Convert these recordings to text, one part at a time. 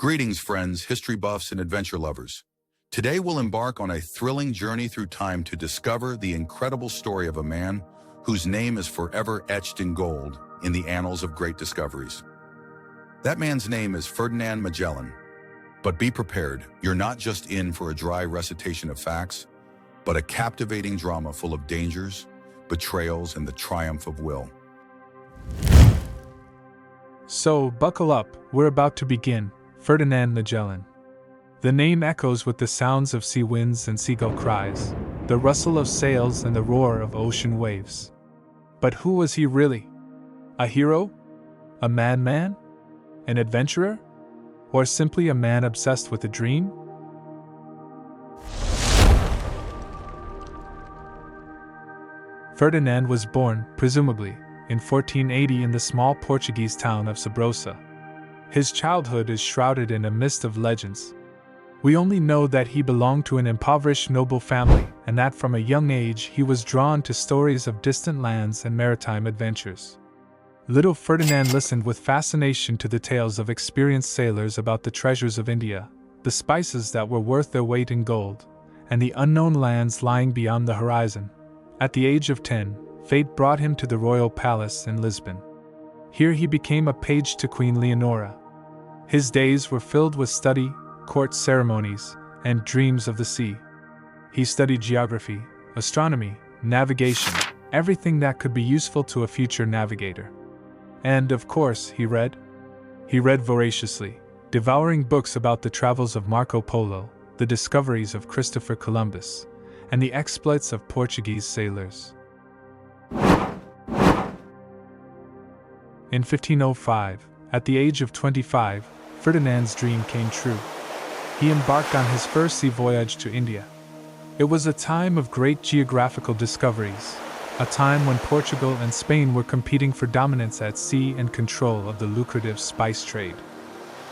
Greetings, friends, history buffs, and adventure lovers. Today we'll embark on a thrilling journey through time to discover the incredible story of a man whose name is forever etched in gold in the annals of great discoveries. That man's name is Ferdinand Magellan. But be prepared, you're not just in for a dry recitation of facts, but a captivating drama full of dangers, betrayals, and the triumph of will. So, buckle up, we're about to begin. Ferdinand Magellan. The name echoes with the sounds of sea winds and seagull cries, the rustle of sails and the roar of ocean waves. But who was he really? A hero? A madman? An adventurer? Or simply a man obsessed with a dream? Ferdinand was born, presumably, in 1480 in the small Portuguese town of Sabrosa. His childhood is shrouded in a mist of legends. We only know that he belonged to an impoverished noble family, and that from a young age he was drawn to stories of distant lands and maritime adventures. Little Ferdinand listened with fascination to the tales of experienced sailors about the treasures of India, the spices that were worth their weight in gold, and the unknown lands lying beyond the horizon. At the age of 10, fate brought him to the royal palace in Lisbon. Here he became a page to Queen Leonora. His days were filled with study, court ceremonies, and dreams of the sea. He studied geography, astronomy, navigation, everything that could be useful to a future navigator. And, of course, he read. He read voraciously, devouring books about the travels of Marco Polo, the discoveries of Christopher Columbus, and the exploits of Portuguese sailors. In 1505, at the age of 25, Ferdinand's dream came true. He embarked on his first sea voyage to India. It was a time of great geographical discoveries, a time when Portugal and Spain were competing for dominance at sea and control of the lucrative spice trade.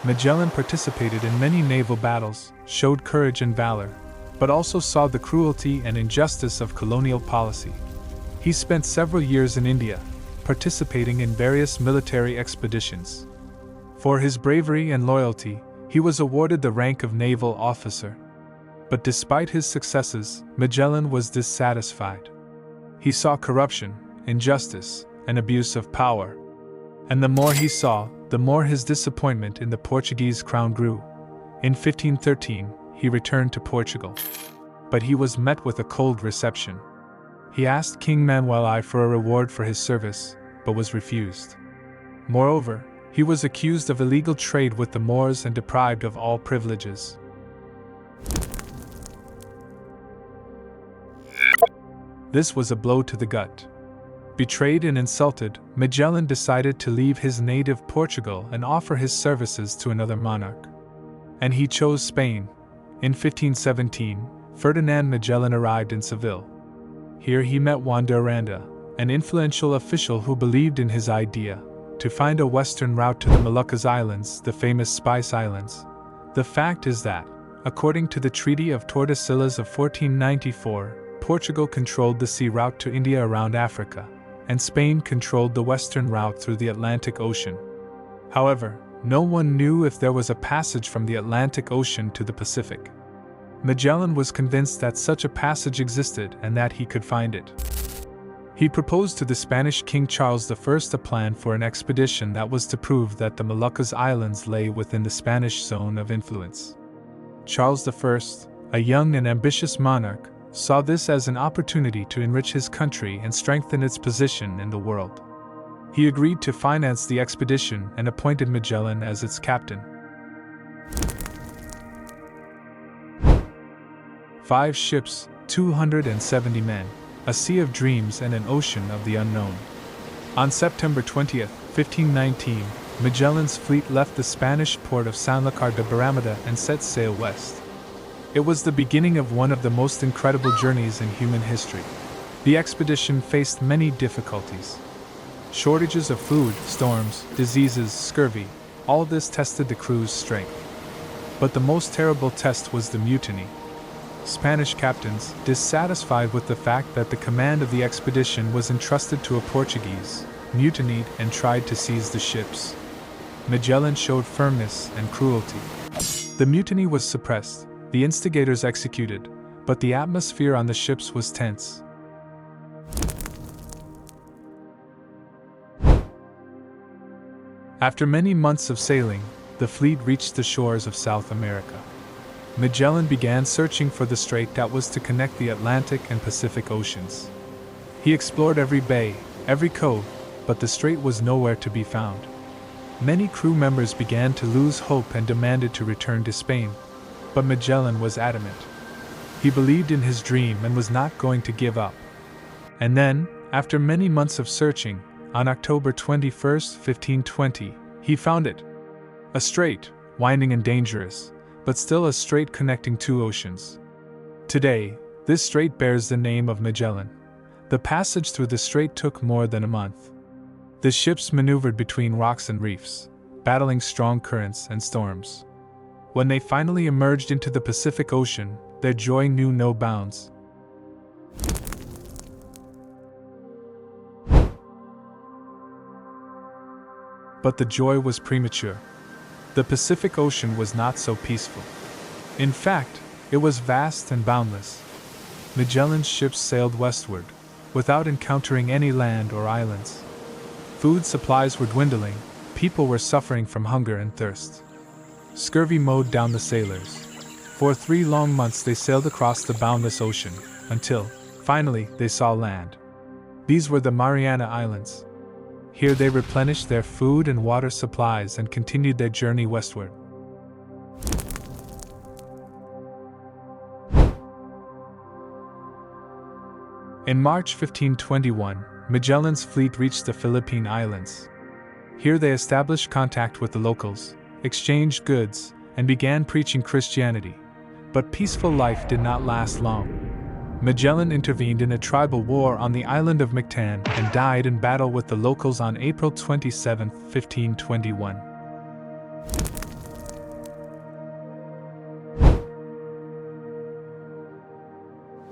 Magellan participated in many naval battles, showed courage and valor, but also saw the cruelty and injustice of colonial policy. He spent several years in India, participating in various military expeditions. For his bravery and loyalty, he was awarded the rank of naval officer. But despite his successes, Magellan was dissatisfied. He saw corruption, injustice, and abuse of power. And the more he saw, the more his disappointment in the Portuguese crown grew. In 1513, he returned to Portugal. But he was met with a cold reception. He asked King Manuel I for a reward for his service, but was refused. Moreover, he was accused of illegal trade with the Moors and deprived of all privileges. This was a blow to the gut. Betrayed and insulted, Magellan decided to leave his native Portugal and offer his services to another monarch. And he chose Spain. In 1517, Ferdinand Magellan arrived in Seville. Here he met Juan de Aranda, an influential official who believed in his idea to find a western route to the Moluccas Islands, the famous Spice Islands. The fact is that, according to the Treaty of Tordesillas of 1494, Portugal controlled the sea route to India around Africa, and Spain controlled the western route through the Atlantic Ocean. However, no one knew if there was a passage from the Atlantic Ocean to the Pacific. Magellan was convinced that such a passage existed and that he could find it. He proposed to the Spanish King Charles I a plan for an expedition that was to prove that the Moluccas Islands lay within the Spanish zone of influence. Charles I, a young and ambitious monarch, saw this as an opportunity to enrich his country and strengthen its position in the world. He agreed to finance the expedition and appointed Magellan as its captain. 5 ships, 270 men, a sea of dreams and an ocean of the unknown. On September 20, 1519, Magellan's fleet left the Spanish port of Sanlúcar de Barrameda and set sail west. It was the beginning of one of the most incredible journeys in human history. The expedition faced many difficulties. Shortages of food, storms, diseases, scurvy, all this tested the crew's strength. But the most terrible test was the mutiny. Spanish captains, dissatisfied with the fact that the command of the expedition was entrusted to a Portuguese, mutinied and tried to seize the ships. Magellan showed firmness and cruelty. The mutiny was suppressed, the instigators executed, but the atmosphere on the ships was tense. After many months of sailing, the fleet reached the shores of South America. Magellan began searching for the strait that was to connect the Atlantic and Pacific Oceans. He explored every bay, every cove, but the strait was nowhere to be found. Many crew members began to lose hope and demanded to return to Spain, but Magellan was adamant. He believed in his dream and was not going to give up. And then, after many months of searching, on October 21, 1520, he found it. A strait, winding and dangerous, but still a strait connecting two oceans. Today, this strait bears the name of Magellan. The passage through the strait took more than a month. The ships maneuvered between rocks and reefs, battling strong currents and storms. When they finally emerged into the Pacific Ocean, their joy knew no bounds. But the joy was premature. The Pacific Ocean was not so peaceful. In fact, it was vast and boundless. Magellan's ships sailed westward, without encountering any land or islands. Food supplies were dwindling, people were suffering from hunger and thirst. Scurvy mowed down the sailors. For 3 long months they sailed across the boundless ocean, until, finally, they saw land. These were the Mariana Islands. Here they replenished their food and water supplies and continued their journey westward. In March 1521, Magellan's fleet reached the Philippine Islands. Here they established contact with the locals, exchanged goods, and began preaching Christianity. But peaceful life did not last long. Magellan intervened in a tribal war on the island of Mactan and died in battle with the locals on April 27, 1521.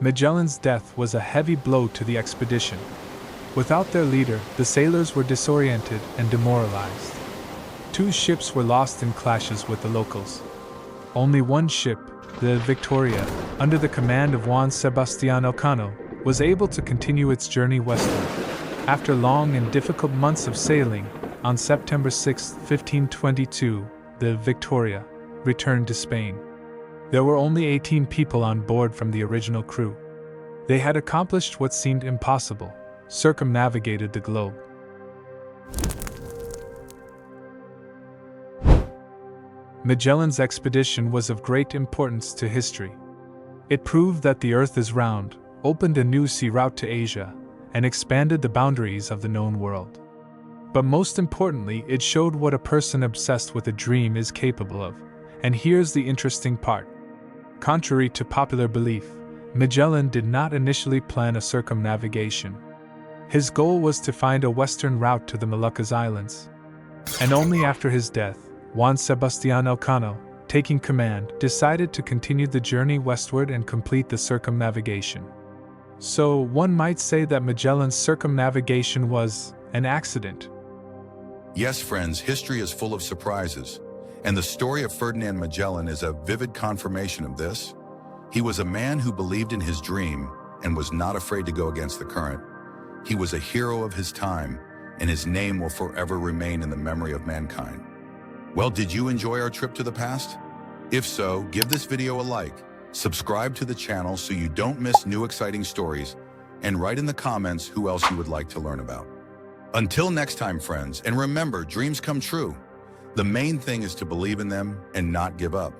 Magellan's death was a heavy blow to the expedition. Without their leader, the sailors were disoriented and demoralized. 2 ships were lost in clashes with the locals. Only one ship, the Victoria, under the command of Juan Sebastián Elcano, was able to continue its journey westward. After long and difficult months of sailing, on September 6, 1522, the Victoria returned to Spain. There were only 18 people on board from the original crew. They had accomplished what seemed impossible: circumnavigated the globe. Magellan's expedition was of great importance to history. It proved that the Earth is round, opened a new sea route to Asia, and expanded the boundaries of the known world. But most importantly, it showed what a person obsessed with a dream is capable of. And here's the interesting part. Contrary to popular belief, Magellan did not initially plan a circumnavigation. His goal was to find a western route to the Moluccas Islands. And only after his death, Juan Sebastián Elcano, taking command, decided to continue the journey westward and complete the circumnavigation. So, one might say that Magellan's circumnavigation was an accident. Yes, friends, history is full of surprises, and the story of Ferdinand Magellan is a vivid confirmation of this. He was a man who believed in his dream and was not afraid to go against the current. He was a hero of his time, and his name will forever remain in the memory of mankind. Well, did you enjoy our trip to the past? If so, give this video a like, subscribe to the channel so you don't miss new exciting stories, and write in the comments who else you would like to learn about. Until next time, friends, and remember, dreams come true. The main thing is to believe in them and not give up.